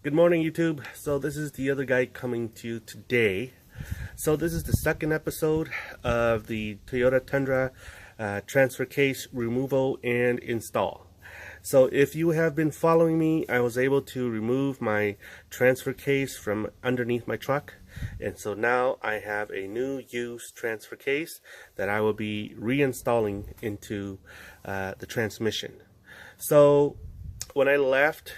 Good morning, YouTube. So this is the other guy coming to you today. So this is the second episode of the Toyota Tundra transfer case removal and install. So if you have been following me, I was able to remove my transfer case from underneath my truck. And so now I have a new used transfer case that I will be reinstalling into the transmission. So when I left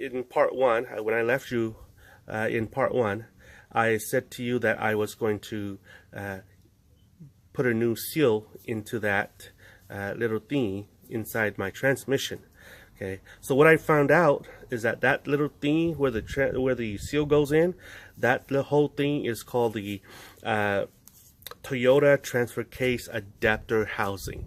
in part one, when I left you in part one, I said to you that I was going to put a new seal into that little thingy inside my transmission. Okay, so what I found out is that that little thingy where the seal goes in, that the whole thing is called the Toyota transfer case adapter housing.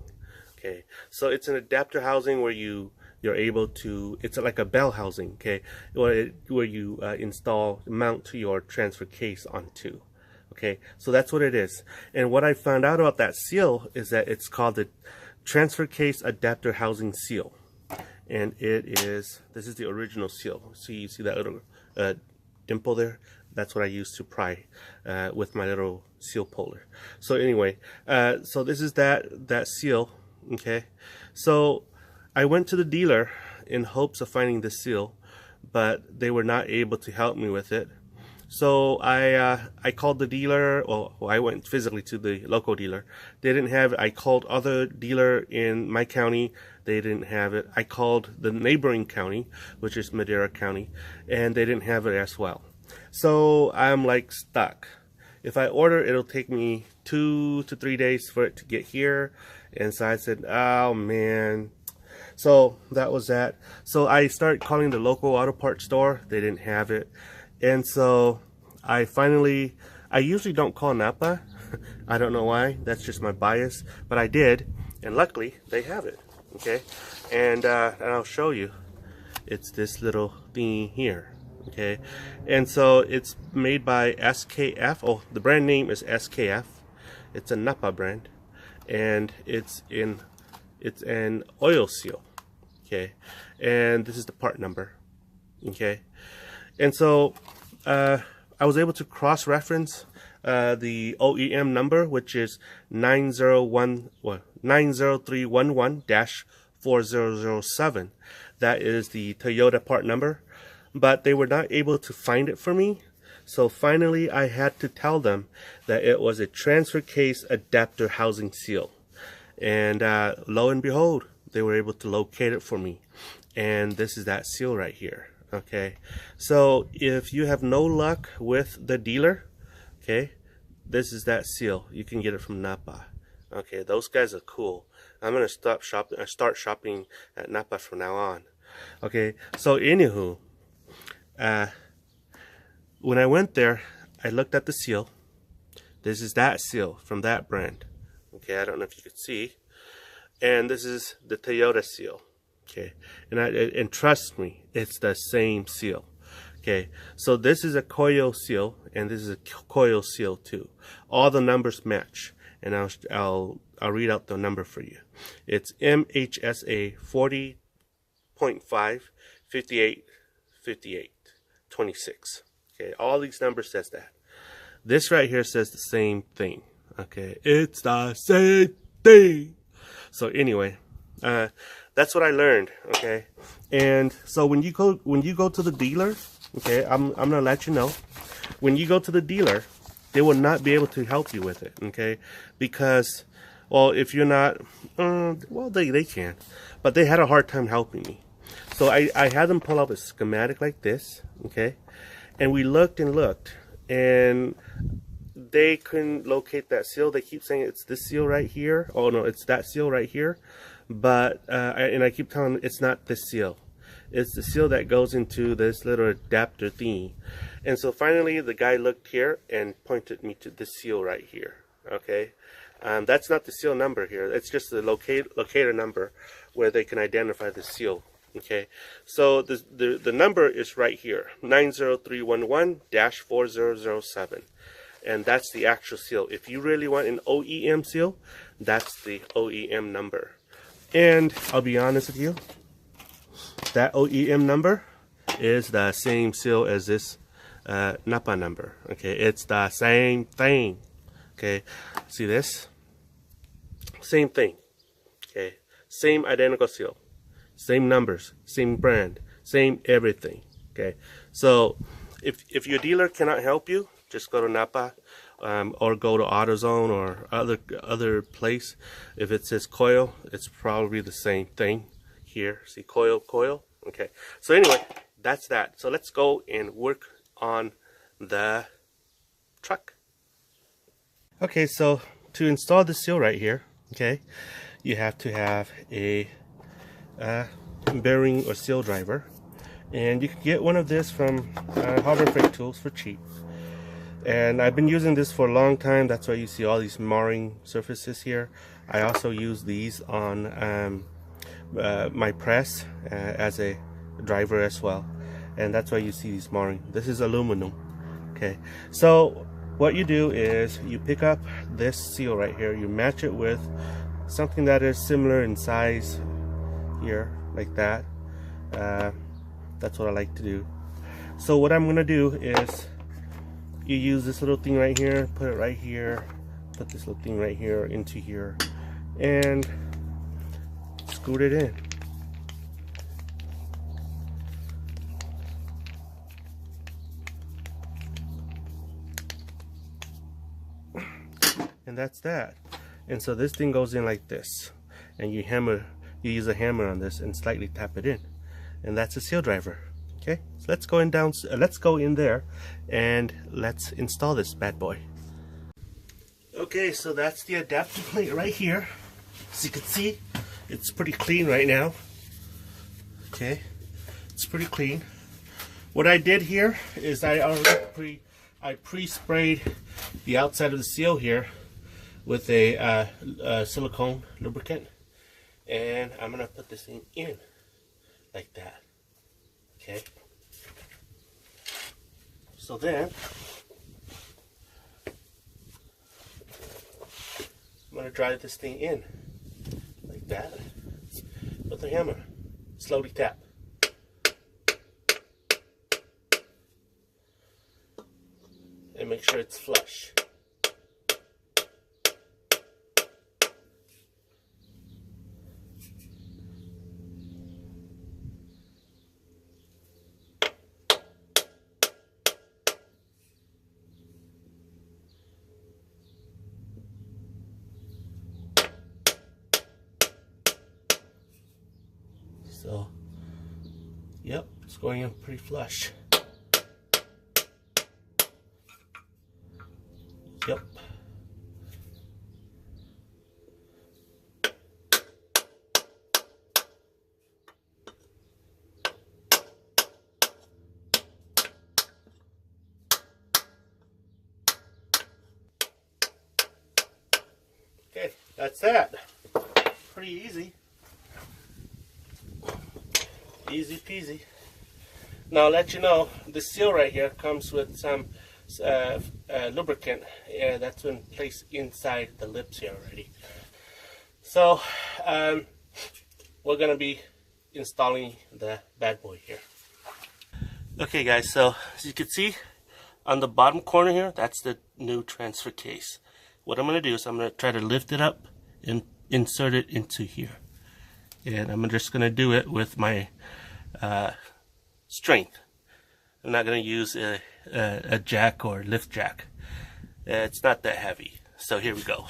Okay, so it's an adapter housing where you're able to, it's like a bell housing, okay, where you mount to your transfer case onto. Okay, so that's what it is. And what I found out about that seal is that it's called the transfer case adapter housing seal. And this is the original seal. So you see that little dimple there? That's what I used to pry with my little seal puller. So anyway, so this is that seal. Okay, so I went to the dealer in hopes of finding the seal, but they were not able to help me with it. So I called the dealer. Well, I went physically to the local dealer. They didn't have it. I called other dealer in my county. They didn't have it. I called the neighboring county, which is Madera County, and they didn't have it as well. So I'm like stuck. If I order, it'll take me 2 to 3 days for it to get here. And so I said, oh man. So that was that. So I started calling the local auto parts store. They didn't have it. And so I usually don't call Napa. I don't know why. That's just my bias. But I did. And luckily, they have it. Okay. And I'll show you. It's this little thing here. Okay. And so it's made by SKF. Oh, the brand name is SKF. It's a Napa brand. And it's an oil seal. Okay, and this is the part number. Okay, and so I was able to cross-reference the OEM number, which is 90311-4007. That is the Toyota part number, but they were not able to find it for me. So finally, I had to tell them that it was a transfer case adapter housing seal. And lo and behold, they were able to locate it for me. And this is that seal right here. Okay. So if you have no luck with the dealer, okay, this is that seal. You can get it from Napa. Okay, those guys are cool. I'm going to start shopping at Napa from now on. Okay, so anywho, when I went there, I looked at the seal. This is that seal from that brand. Okay, I don't know if you could see. And this is the Toyota seal. Okay, and trust me, it's the same seal. Okay, so this is a coil seal, and this is a coil seal too. All the numbers match, and I'll read out the number for you. It's MHSA 40.5 58 58 26. Okay, all these numbers says that. This right here says the same thing. Okay, it's the same thing. So anyway, that's what I learned. Okay, and so when you go to the dealer, okay, I'm gonna let you know. When you go to the dealer, they will not be able to help you with it. Okay, because, well, if you're not, well, they can, but they had a hard time helping me. So I had them pull up a schematic like this. Okay, and we looked and looked, and they couldn't locate that seal. They keep saying it's this seal right here. Oh no, it's that seal right here. But I keep telling them it's not this seal. It's the seal that goes into this little adapter thingy. And so finally the guy looked here and pointed me to this seal right here. Okay, that's not the seal number here. It's just the locator number where they can identify the seal. Okay, so the number is right here, 90311-4007. And that's the actual seal. If you really want an OEM seal, that's the OEM number. And I'll be honest with you, that OEM number is the same seal as this Napa number. Okay, it's the same thing. Okay, see this? Same thing. Okay, same identical seal, same numbers, same brand, same everything. Okay, so if your dealer cannot help you, just go to Napa or go to AutoZone or other place. If it says coil, it's probably the same thing. Here, see coil, coil. Okay, so anyway, that's that. So let's go and work on the truck. Okay, so to install the seal right here, okay, you have to have a bearing or seal driver, and you can get one of this from Harbor Freight Tools for cheap. And I've been using this for a long time. That's why you see all these marring surfaces here. I also use these on my press as a driver as well, and that's why you see these marring. This is aluminum. Okay, so what you do is you pick up this seal right here, you match it with something that is similar in size here, like that. That's what I like to do. So what I'm gonna do is you use this little thing right here, put it right here, put this little thing right here into here, and screw it in. And that's that. And so this thing goes in like this, and you use a hammer on this and slightly tap it in, and that's a seal driver. Okay, so let's go in there and let's install this bad boy. Okay, so that's the adapter plate right here. As you can see, it's pretty clean right now. Okay, it's pretty clean. What I did here is I pre-sprayed the outside of the seal here with a silicone lubricant, and I'm gonna put this thing in like that. Okay, so then I'm gonna drive this thing in like that with the hammer. Slowly tap. And make sure it's flush. So, yep, it's going in pretty flush. Yep. Okay, that's that. Pretty easy. Easy peasy. Now I'll let you know, the seal right here comes with some lubricant. Yeah, that's been placed inside the lips here already. So we're gonna be installing the bad boy here. Okay guys, so as you can see on the bottom corner here, that's the new transfer case. What I'm gonna do is I'm gonna try to lift it up and insert it into here, and I'm just gonna do it with my strength. I'm not going to use a jack or lift jack. It's not that heavy. So here we go.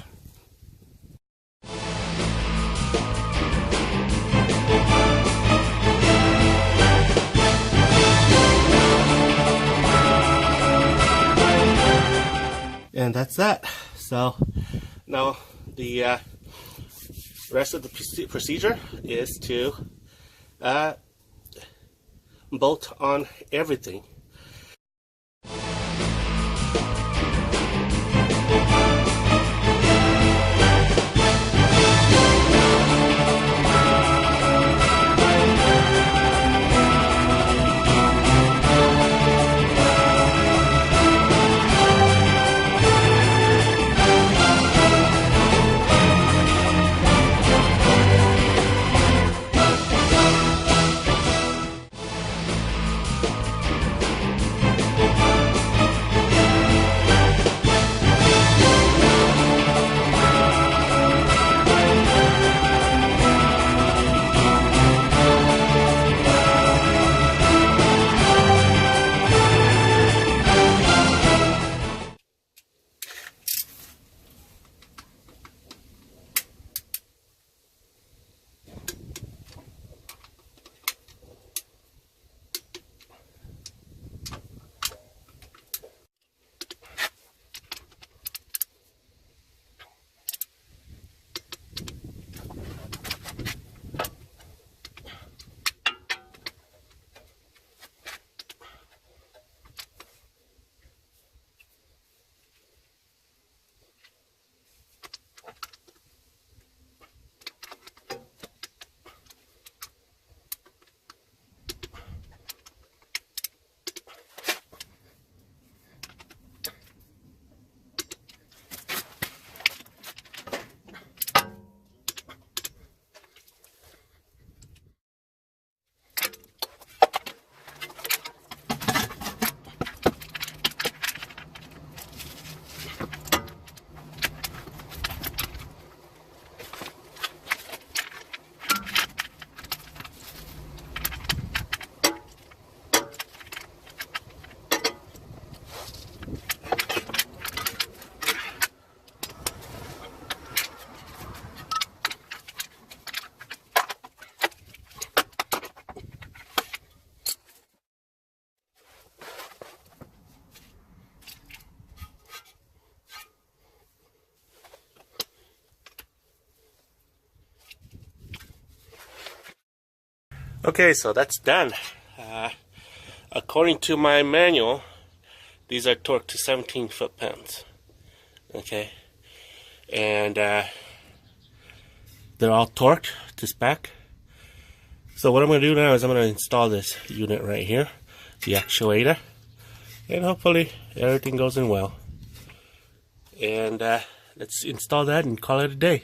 And that's that. So now the rest of the procedure is to bolt on everything. Okay, so that's done. According to my manual, these are torqued to 17 foot-pounds. Okay, and they're all torqued to spec. So what I'm going to do now is I'm going to install this unit right here, the actuator, and hopefully everything goes in well. And let's install that and call it a day.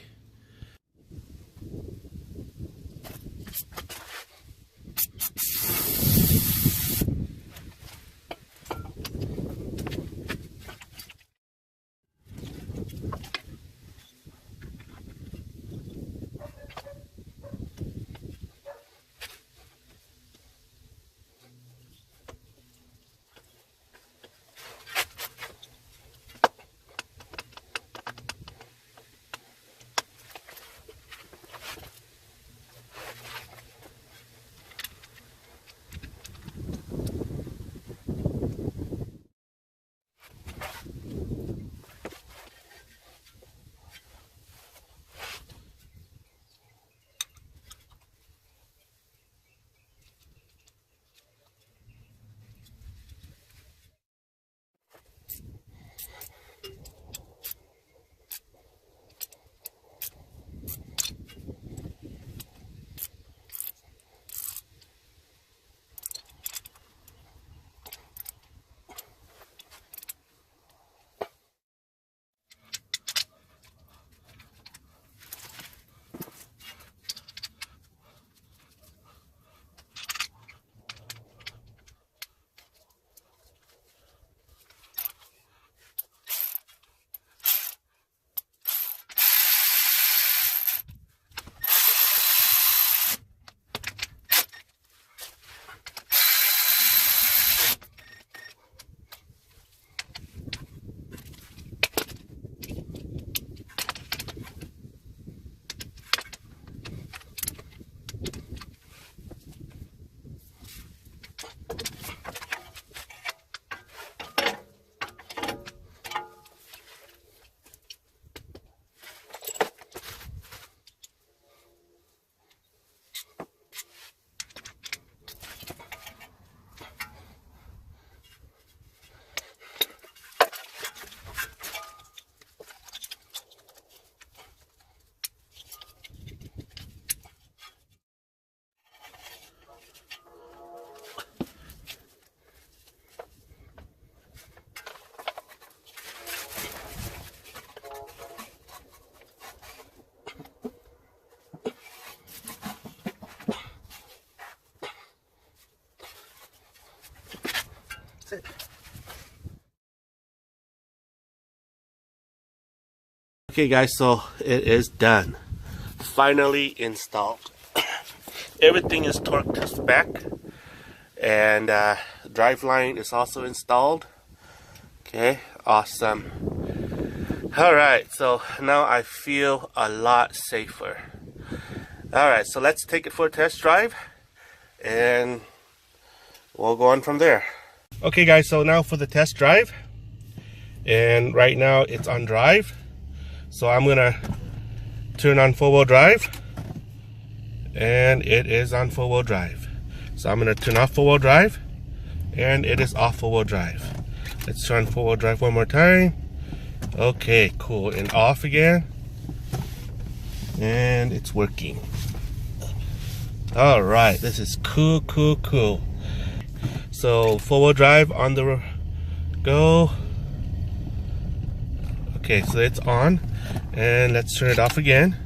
That's it. Okay guys, so it is done. Finally installed. Everything is torqued to spec, and drive line is also installed. Okay, awesome. Alright, so now I feel a lot safer. Alright, so let's take it for a test drive and we'll go on from there. Okay guys, so now for the test drive, and right now it's on drive. So I'm gonna turn on 4-wheel drive, and it is on 4-wheel drive. So I'm gonna turn off 4-wheel drive, and it is off 4-wheel drive. Let's turn on 4-wheel drive one more time. Okay, cool, and off again, and it's working. All right, this is cool. So 4-wheel drive on the go. Okay, so it's on, and let's turn it off again,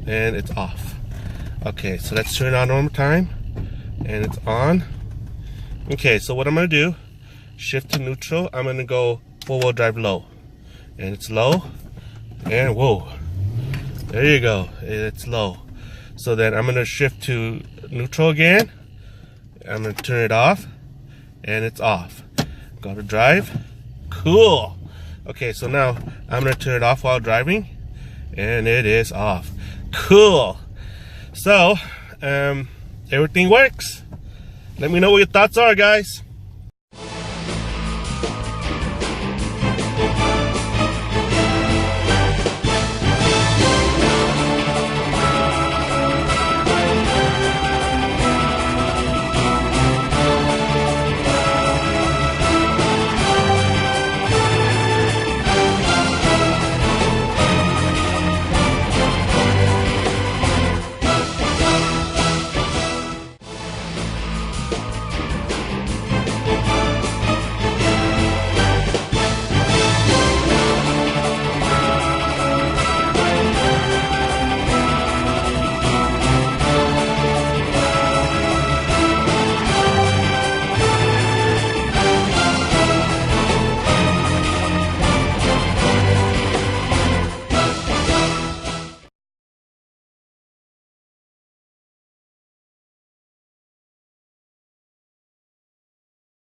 and it's off. Okay, so let's turn it on one more time, and it's on. Okay, so what I'm gonna do, shift to neutral. I'm gonna go 4-wheel drive low, and it's low, and whoa, there you go, it's low. So then I'm gonna shift to neutral again. I'm gonna turn it off, and it's off. Go to drive. Cool. Okay, so now I'm gonna turn it off while driving, and it is off. Cool. So everything works. Let me know what your thoughts are, guys.